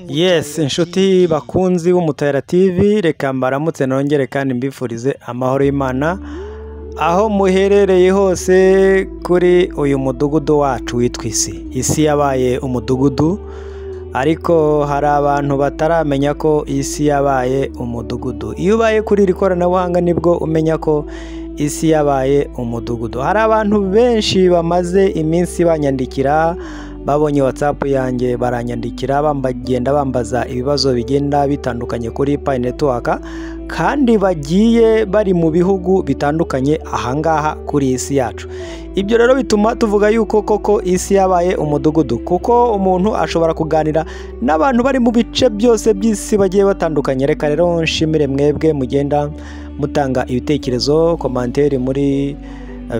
Yes, inshuti bakunzi b'Umutahira TV, reka mbaramutse nongere kandi mbifurize amahoro y'Imana aho muherereye hose kuri uyu mudugudu wacu witwa isi yabaye umudugudu, ariko hari abantu bataramenya ko isi yabaye umudugudu. Iyo ubaye kuri iri koranabuhanga nibwo umenya ko isi yabaye umudugudu. Hari abantu benshi bamaze iminsi banyandikira, babonye WhatsApp yanjye baranyandikira bagenda bambaza ibibazo bigenda bitandukanye kuri Pi Network, kandi bagiye bari mu bihugu bitandukanye ahangaha kuri isi yacu. Ibyo rero bituma tuvuga yuko koko isi yabaye umudugudu, kuko umuntu ashobora kuganira n'abantu bari mu bice byose by'isi bagiye batandukanye. Reka rero nshimire mwebwe mugenda mutanga ibitekerezo, commentaire muri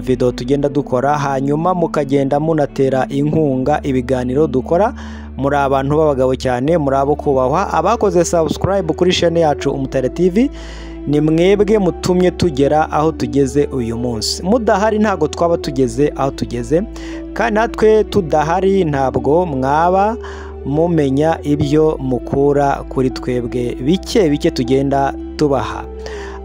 video tugenda dukora, hanyuma mukagenda munatera inkunga ibiganiro dukora. Muri abantu b'abagabo cyane, muri abo kubahwa. Abakoze subscribe kuri chaine yacu Umutahira TV, ni mwebwe mutumye tugera aho tugeze uyu munsi. Mudahari ntago twaba tugeze aho tugeze, kandi natwe tudahari ntabwo mwaba mumenya ibyo mukura kuri twebwe bike tugenda tubaha.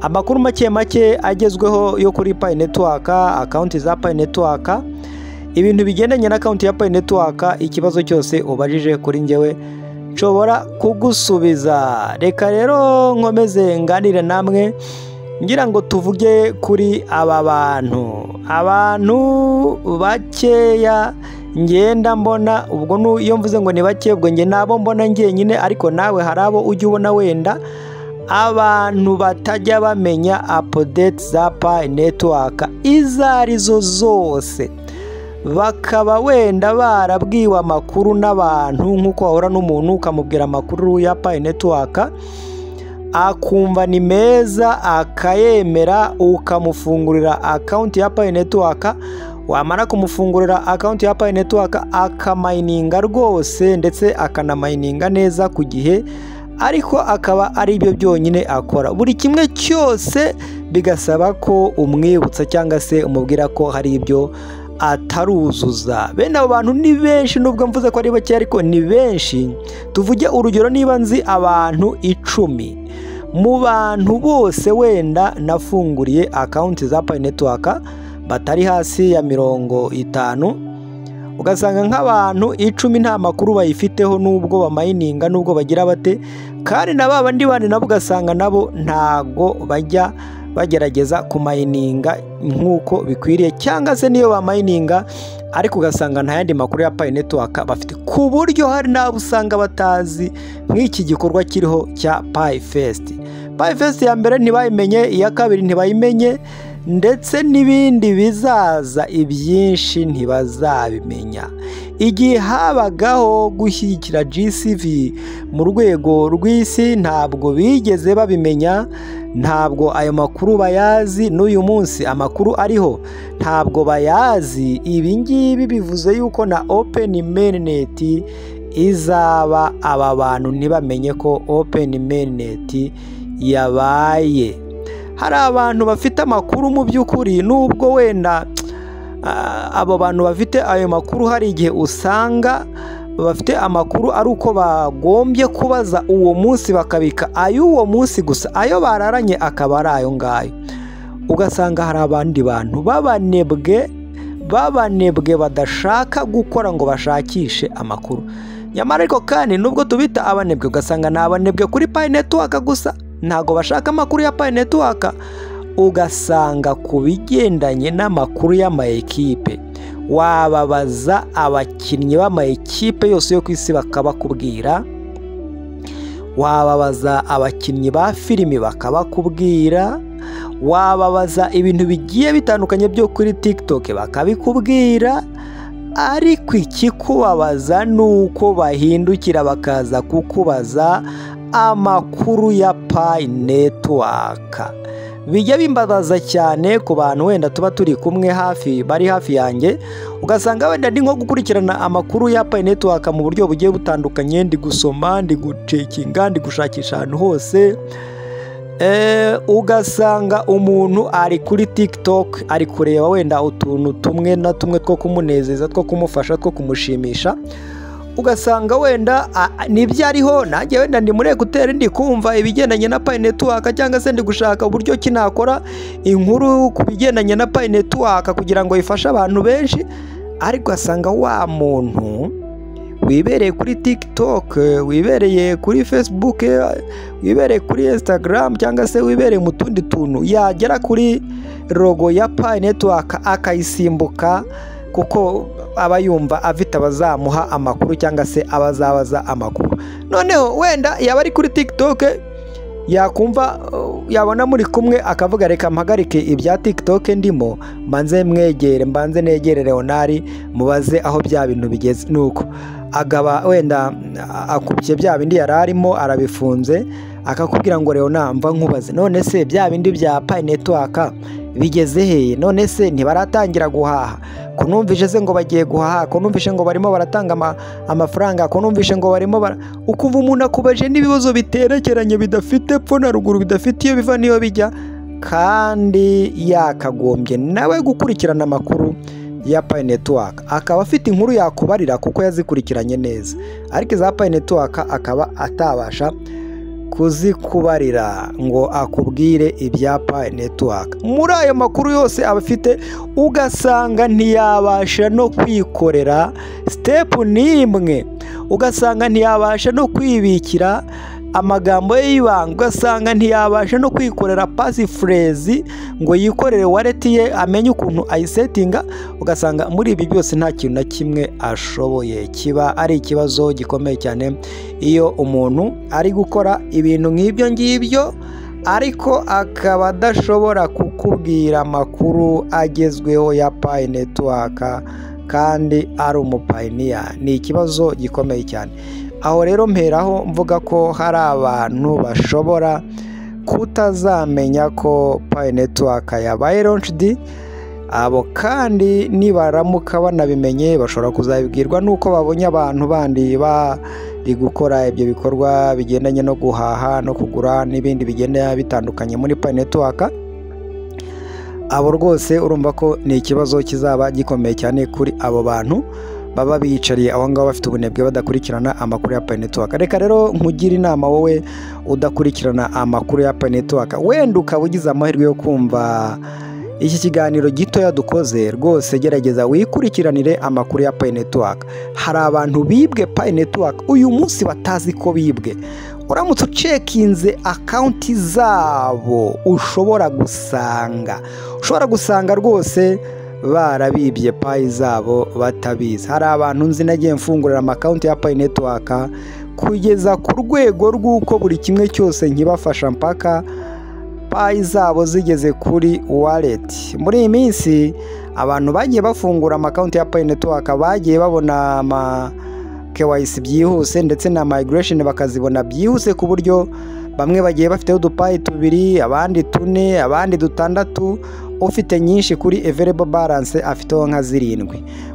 Amakuru make agezweho yo kuri Pi Network, account za Pi Network, ibintu bigendanye na account ya Pi Network. Ikibazo cyose ubajije kuri njyewe nshobora kugusubiza. Reka rero nkomeze nganire namwe ngira ngo tuvuge kuri aba abantu bakeya ngenda mbona. Ubwo iyo mvuze ngo ni bake, ubwo nge nabo mbona ngenyine, ariko nawe hari abo ujya ubona wenda abantu batajya bamenya update za Pi Network izo arizo zose, bakaba wenda barabwiwe amakuru n'abantu, nk'uko wahura n'umuntu ukamubwira amakuru ya Pi Network akumva ni meza akayemera, ukamufungurira account ya Pi Network. Wamara kumufungurira account ya Pi Network akamayininga rwose, ndetse akanamayininga neza ku gihe, ariko akaba ari ibyo byonyine akora. Buri kimwe cyose bigasaba ko umwibutsa cyangwa se umubwira ko hari ibyo ataruzuza. Bene abo bantu ni benshi, nubwo mvuze ko ari bake ariko ni benshi. Tuvuge urugero, niba nzi abantu 10, mu bantu bose wenda nafunguriye account za Pi Network batari hasi ya 50, ugasanga nk'abantu 10 nta makuru bayifiteho, nubwo bamayininga, nubwo bagira bate, kandi na babandi bandi nabo ugasanga nabo ntago bajya bagerageza kumayininga nk'uko bikwiriye, cyangwa se niyo bamayininga ariko ugasanga nta yandi makuru ya Pi Network bafite, ku buryo hari n'abo usanga batazi nk'iki gikorwa kiriho cya Pi Fest. Pi Fest ya mbere ntibayimenye, iya kabiri ntibayimenye, ndetse n'ibindi bizaza ibyinshi ntibazabimenya. Igihe habagaho gushyigikira GCV mu rwego rw'isi ntabwo bigeze babimenya, ntabwo ayo makuru bayazi. N'uyu munsi amakuru ariho ntabwo bayazi. Ibi ngibi bivuze yuko na Open Mainnet izaba, aba bantu ntibamenye ko Open Mainnet yabaye. Hari abantu bafite amakuru mu by'ukuri, nubwo wenda abo bantu bafite ayo makuru hari igihe usanga bafite amakuru ari uko bagombye kubaza uwo munsi, bakabika ay'uwo munsi gusa, ayo bararanye akaba ari ayo ngayo. Ugasanga hari abandi bantu babanebwe badashaka gukora ngo bashakishe amakuru. Nyamara ariko kandi nubwo tubita abanebwe, ugasanga ni abanebwe kuri Pi Network gusa, ntago bashaka amakuru ya Pi Network. Ugasanga ku bigendanye n'amakuru y'amaekipe, wababaza abakinnyi b'amaekipe yose yo ku isi bakabakubwira, wababaza abakinnyi ba filimi bakabakubwira, wababaza ibintu bigiye bitandukanye byo kuri TikTok bakabikubwira, ariko ikikubabaza nuko bahindukira bakaza kukubaza amakuru ya Pi Network. Bijya bimbabaza cyane ku bantu wenda tuba turi kumwe bari hafi yanjye, ugasanga wenda ndi nko gukurikirana amakuru ya Pi Network mu buryo bugiye butandukanye, ndi gusoma, ndi gucekinga, ndi gushakisha ahantu hose, ugasanga umuntu ari kuri TikTok ari kureba wenda utuntu tumwe na tumwe two kumunezeza, two kumufasha, two kumushimisha, ugasanga wenda nibyo ariho nanjye wenda ndi muri ekuteri ndi kumva ibigendanye na Pi Network cyangwa se ndi gushaka uburyo kinakora inkuru ku bigendanye na Pi Network kugira ngo ifashe abantu benshi, ariko asanga wa muntu wibereye kuri TikTok, wibereye kuri Facebook, wibereye kuri Instagram cyangwa se wibereye mu tundi tuntu, yagera kuri logo ya Pi Network akayisimbuka kuko aba yumva afite abazamuha amakuru cyangwa se abazabaza amakuru. Noneho wenda yaba ari kuri TikTok yakumva yabona muri kumwe akavuga reka mpagarike ibya TikTok ndimo mbanze negere Leonard mubaze aho bya bintu bigeze, nuko agaba wenda akubye bya bindi yararimo arabifunze akakubwira ngo Leonard mva nkubaze none se bya bindi bya Pi Network bigeze he, none se ntibaratangira guhaha, kunumvishe se ngo bagiye guhaha, kunumvishe ngo barimo baratanga amafaranga, kunumvishe ngo barimo ukumva umuntu akubaje n'ibibazo biterekeranye bidafite pfo na ruguru, bidafite iyo biva niyo bijya, kandi yakagombye nawe gukurikirana amakuru ya Pi Network, akaba afite inkuru yakubarira kuko yazikurikiranye neza, ariko za Pi Network akaba atabasha kuzikubarira ngo akubwire ibya Pi Network. Muri ayo makuru yose abafite ugasanga ntiyabasha no kwikorera step n'imwe, ugasanga ntiyabasha no kwibikira amagambo y'ibanga, ugasanga ntiyabasha no kwikorera passphrase ngo yikorere wallet ye amenye ukuntu ayisetinga, ugasanga muri ibi byose nta kintu na kimwe ashoboye. Kiba ari ikibazo gikomeye cyane iyo umuntu ari gukora ibintu nk'ibyo ngibyo ariko akaba adashobora kukubwira amakuru agezweho ya Pi Network kandi ari umupayiniya. Ni ikibazo gikomeye cyane. Aho rero mperaho mvuga ko hari abantu bashobora kutazamenya ko Pi Network yabaye launched, abo kandi nibaramuka banabimenye bashobora kuzabibwirwa nuko babonye abantu bandi bari gukora ibyo bikorwa bigendanye no guhaha no kugura n'ibindi bigenda bitandukanye muri Pi Network. Abo rwose urumva ko ni ikibazo kizaba gikomeye cyane kuri abo bantu baba biyicariye aho ngaho bafite ubunebwe badakurikirana amakuru ya Pi Network. Reka rero nkugira inama wowe udakurikirana amakuru ya Pi Network, wenda ukaba ugize amahirwe yo kumva iki kiganiro gitoya dukoze, rwose gerageza wikurikiranire amakuru ya Pi Network. Hari abantu bibwe Pi Network uyu munsi batazi ko bibwe. Uramutse ucekinze akaunti zabo ushobora gusanga rwose barabibye Pi zabo batabizi. Hari abantu nzi nagiye mfungurira amakonti ya Pi Network kugeza ku rwego rw'uko buri kimwe cyose nkibafasha mpaka Pi zabo zigeze kuri wallet. Muri iyi minsi abantu bagiye bafungura amakonti ya Pi Network bagiye babona ama KYC byihuse ndetse na migration bakazibona byihuse ku buryo bamwe bagiye bafite udupayi 2, abandi 4, abandi 6, ufite nyinshi kuri available balance afiteho nka 7.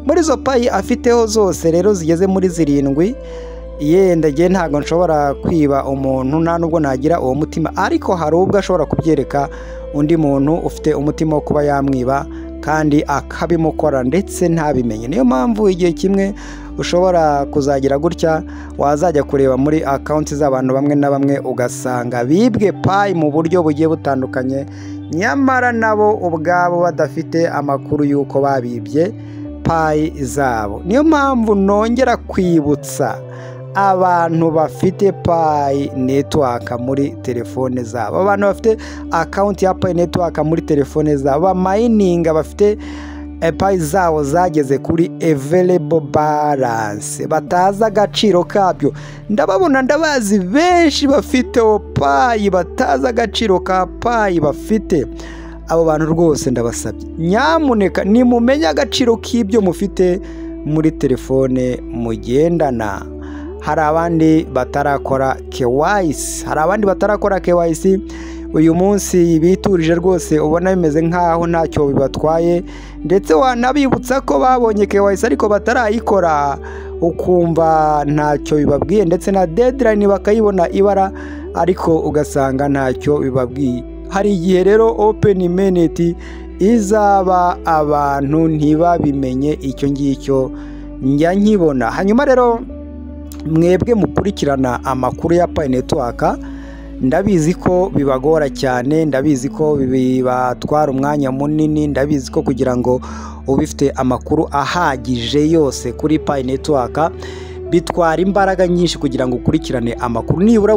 Muri izo payi afiteho zose rero zigeze muri 7, yenda nge ntago nshobora kwiba umuntu nta nubwo nagira uwo mutima, ariko hari ubwo ashobora kubyereka undi muntu ufite umutima wo kuba yamwiba kandi akabimukora ndetse ntabimenye. Niyo mpamvu igihe kimwe ushobora kuzagira gutya wazajya kureba muri account z'abantu bamwe na bamwe ugasanga bibwe Pi mu buryo bugiye butandukanye, nyamara nabo ubwabo badafite amakuru y'uko babibye Pi zabo. Niyo mpamvu nongera kwibutsa abantu bafite Pi Network muri telefone zabo, abantu bafite account ya Pi Network muri telefone zabo, mining bafite Pi zabo zageze kuri available balance, bataza agaciro kabyo. Ndababona ndabazi benshi bafite Pi bataza agaciro ka Pi bafite. Abo bantu rwose ndabasabye, nyamuneka nimumenye agaciro k'ibyo mufite muri telefone mugendana. Hari abandi batarakora KYC, uyu munsi biturije rwose ubona bimeze nkaho ntacyo bibatwaye, ndetse wanabibutsa ko babonye KYC ariko batarayikora ukumva ntacyo bibabwiye, ndetse na deadline bakayibona ibara ariko ugasanga ntacyo bibabwiye. Hari igihe rero open minute izaba abantu ntibabimenye icyo ngicyo njya nkibona. Hanyuma rero mwebwe mukurikirana amakuru ya Pi Network, ndabizi ko bibagora cyane, ndabizi ko bibatwara umwanya munini, ndabizi ko kugira ngo ubifite amakuru ahagije yose kuri Pi Network bitwara imbaraga nyinshi kugira ngo ukurikirane amakuru. Nibura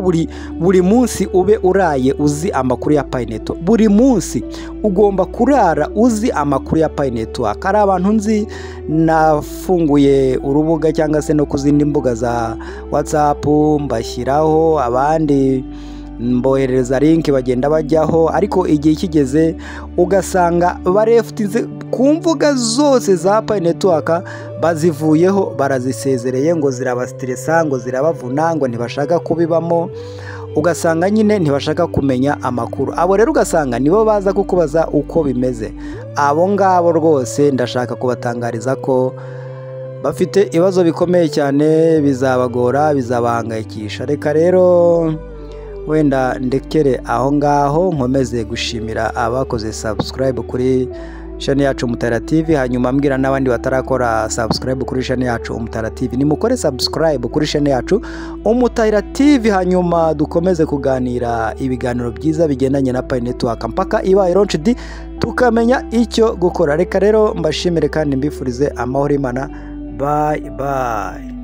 buri munsi ube uraye uzi amakuru ya Pi Network, buri munsi ugomba kurara uzi amakuru ya Pi Network. Hari abantu nzi nafunguye urubuga cyangwa se no kuzindi mbuga za WhatsApp mbashyiraho, abandi mboherereza link bagenda bajyaho, ariko igihe kigeze ugasanga barefutinze ku mvuga zose za Pi Network, bazivuyeho barazisezereye ngo zirabastressa, ngo zirabavuna, ngo ntibashaka kubibamo, ugasanga nyine ntibashaka kumenya amakuru. Abo rero ugasanga nibo baza kukubaza uko bimeze. Abo ngabo rwose ndashaka kubatangariza ko bafite ibibazo bikomeye cyane, bizabagora, bizabahangayikisha. Reka rero wenda ndekere aho ngaho, nkomeze gushimira abakoze subscribe kuri channel yacu Umutara TV, hanyuma mbwira n'abandi batarakora subscribe kuri channel yacu Umutara TV nimukore subscribe kuri channel yacu Umutara TV, hanyuma dukomeze kuganira ibiganiro byiza bigendanye na Pi Network mpaka ibaye launched tukamenya icyo gukora. Reka rero mbashimire kandi mbifurize amahoro y'Imana. Bye bye.